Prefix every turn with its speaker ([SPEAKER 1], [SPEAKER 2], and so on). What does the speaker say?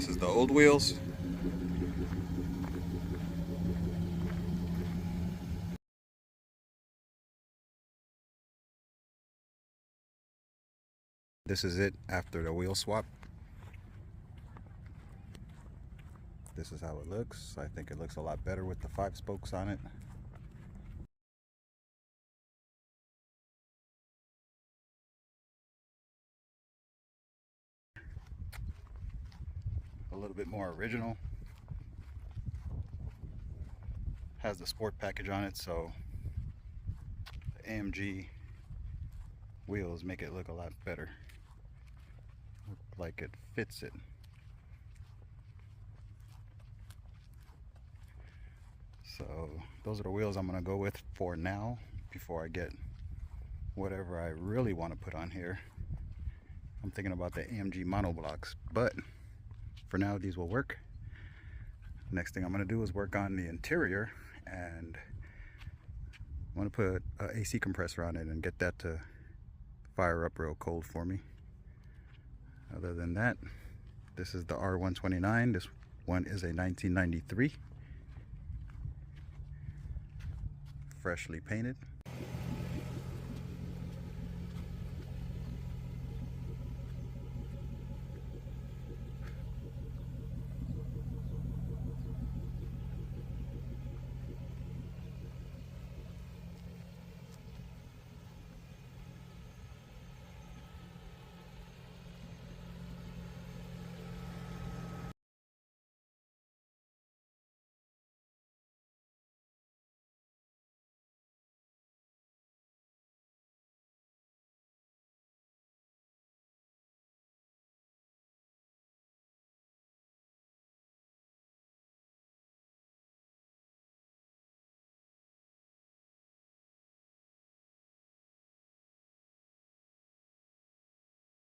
[SPEAKER 1] This is the old wheels. This is it after the wheel swap. This is how it looks. I think it looks a lot better with the 5 spokes on it. A little bit more original. Has the sport package on it, so the AMG wheels make it look a lot better. Look like it fits it. So those are the wheels I'm gonna go with for now before I get whatever I really want to put on here. I'm thinking about the AMG monoblocks, but for now these will work. Next thing I'm gonna do is work on the interior, and I'm gonna put an AC compressor on it and get that to fire up real cold for me. Other than that, this is the R129. This one is a 1993, freshly painted.